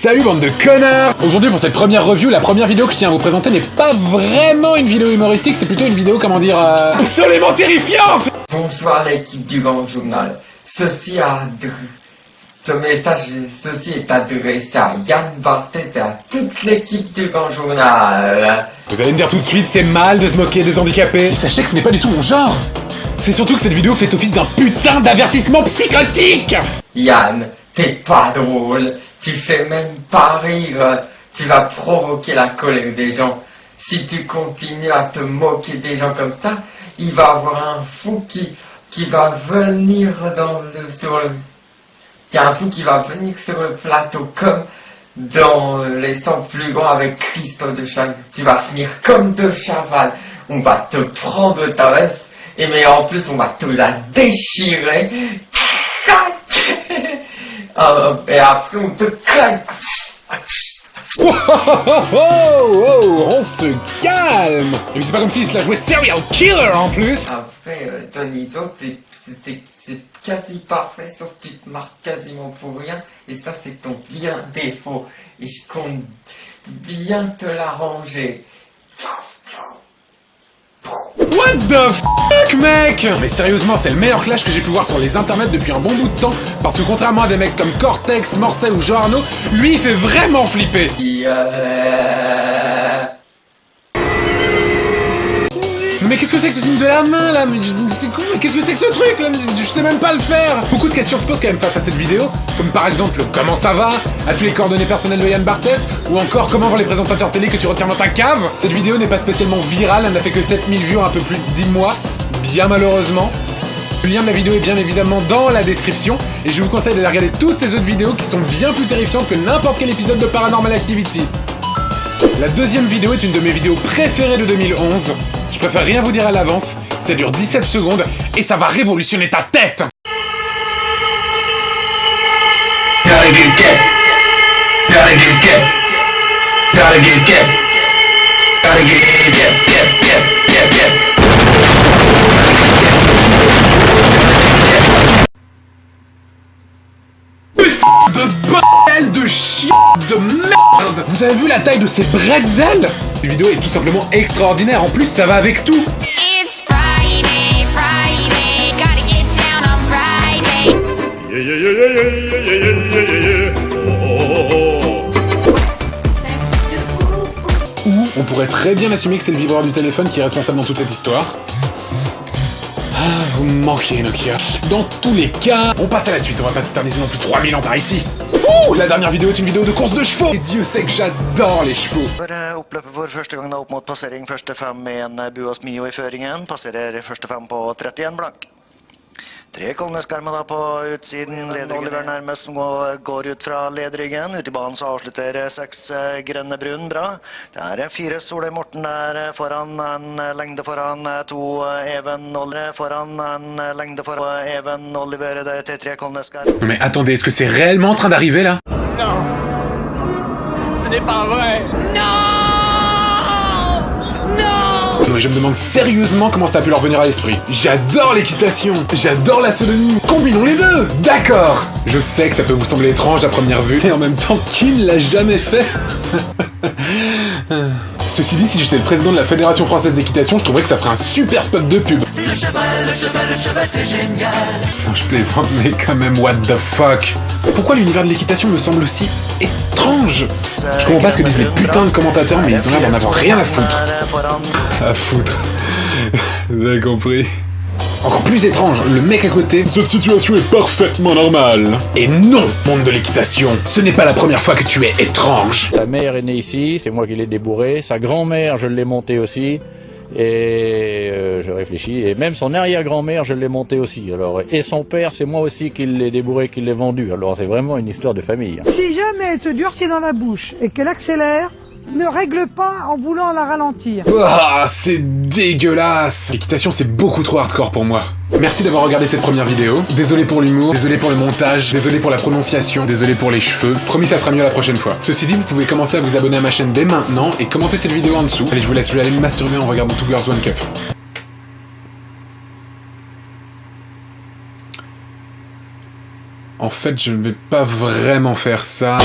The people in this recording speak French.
Salut bande de connards! Aujourd'hui pour cette première review, la première vidéo que je tiens à vous présenter n'est pas vraiment une vidéo humoristique, c'est plutôt une vidéo, comment dire, absolument terrifiante! Bonsoir l'équipe du Grand Journal. Ce message, ceci est adressé à Yann Barthès et à toute l'équipe du Grand Journal. Vous allez me dire tout de suite, c'est mal de se moquer des handicapés. Et sachez que ce n'est pas du tout mon genre. C'est surtout que cette vidéo fait office d'un putain d'avertissement psychotique. Yann, t'es pas drôle. Tu fais même pas rire. Tu vas provoquer la colère des gens. Si tu continues à te moquer des gens comme ça, il va y avoir un fou qui va venir il y a un fou qui va venir sur le plateau comme dans les temps plus grands avec Christophe de Chavannes. Tu vas finir comme de Chavannes. On va te prendre ta veste et mais en plus on va te la déchirer. Et après on te craque. Oh, oh, oh, oh, oh, on se calme. Et puis c'est pas comme s'il se la jouait serial killer en plus. Après Tonito, c'est quasi parfait, sauf que tu te marques quasiment pour rien. Et ça c'est ton bien défaut. Et je compte bien te l'arranger. What the fuck, mec? Mais sérieusement, c'est le meilleur clash que j'ai pu voir sur les internets depuis un bon bout de temps, parce que contrairement à des mecs comme Cortex, Morcel ou Joarno, lui il fait vraiment flipper. Mais qu'est-ce que c'est que ce signe de la main là? Mais c'est quoi? Qu'est-ce que c'est que ce truc là? Je sais même pas le faire. Beaucoup de questions se posent quand même face à cette vidéo, comme par exemple comment ça va, as-tu les coordonnées personnelles de Yann Barthès, ou encore comment vont les présentateurs télé que tu retiens dans ta cave. Cette vidéo n'est pas spécialement virale, elle n'a fait que 7000 vues en un peu plus de 10 mois, bien malheureusement. Le lien de la vidéo est bien évidemment dans la description, et je vous conseille d'aller regarder toutes ces autres vidéos qui sont bien plus terrifiantes que n'importe quel épisode de Paranormal Activity. La deuxième vidéo est une de mes vidéos préférées de 2011. Je préfère rien vous dire à l'avance, ça dure 17 secondes et ça va révolutionner ta tête. Putain de bordel de chien de merde. Vous avez vu la taille de ces bretzels? Cette vidéo est tout simplement extraordinaire, en plus ça va avec tout. It's Friday, Friday, gotta get down on Friday. Ou on pourrait très bien assumer que c'est le vibreur du téléphone qui est responsable dans toute cette histoire. Ah, vous me manquez, Nokia. Dans tous les cas, on passe à la suite, on va pas s'éterniser non plus 3000 ans par ici. Ouh, la dernière vidéo est une vidéo de course de chevaux. Et Dieu sait que j'adore les chevaux. Oppløpet for første gang da opp mot passering første fem med en Buas Mio i føringen. Passerer første fem på 31 blank. Tre kolonneskarmer da på utsiden. Leder Oliver nærmest som går ut fra lederryggen. Ut i banen så avslutter 6 grønne brun bra. Det er 4 Soløy Morten der foran en lengde foran 2 Even Oliver foran en lengde foran Even Oliver der til 3 kolonneskarmer. Non mais attendez, est-ce que c'est réellement en train d'arriver là? Non, ce n'est pas vrai. Non mais je me demande sérieusement comment ça a pu leur venir à l'esprit. J'adore l'équitation, j'adore la sodomie, combinons les deux. D'accord. Je sais que ça peut vous sembler étrange à première vue, et en même temps, qui ne l'a jamais fait? Ceci dit, si j'étais le président de la Fédération Française d'Équitation, je trouverais que ça ferait un super spot de pub. Le cheval, c'est génial. Non, je plaisante, mais quand même, what the fuck? Pourquoi l'univers de l'équitation me semble aussi étrange? Je comprends pas ce que disent les putains de commentateurs, mais ils ont l'air d'en avoir rien à foutre. À foutre. Vous avez compris. Encore plus étrange, le mec à côté... Cette situation est parfaitement normale. Et non, monde de l'équitation, ce n'est pas la première fois que tu es étrange. Sa mère est née ici, c'est moi qui l'ai débourré. Sa grand-mère, je l'ai montée aussi. Et je réfléchis. Et même son arrière-grand-mère, je l'ai montée aussi. Alors, et son père, c'est moi aussi qui l'ai débourré, qui l'ai vendu. Alors c'est vraiment une histoire de famille. Si jamais elle te durcit dans la bouche et qu'elle accélère, ne règle pas en voulant la ralentir. Ah, c'est dégueulasse. L'équitation, c'est beaucoup trop hardcore pour moi. Merci d'avoir regardé cette première vidéo. Désolé pour l'humour, désolé pour le montage, désolé pour la prononciation, désolé pour les cheveux. Promis, ça sera mieux la prochaine fois. Ceci dit, vous pouvez commencer à vous abonner à ma chaîne dès maintenant et commenter cette vidéo en dessous. Allez, je vous laisse, je vais aller me masturber en regardant Two Girls One Cup. En en fait, je ne vais pas vraiment faire ça.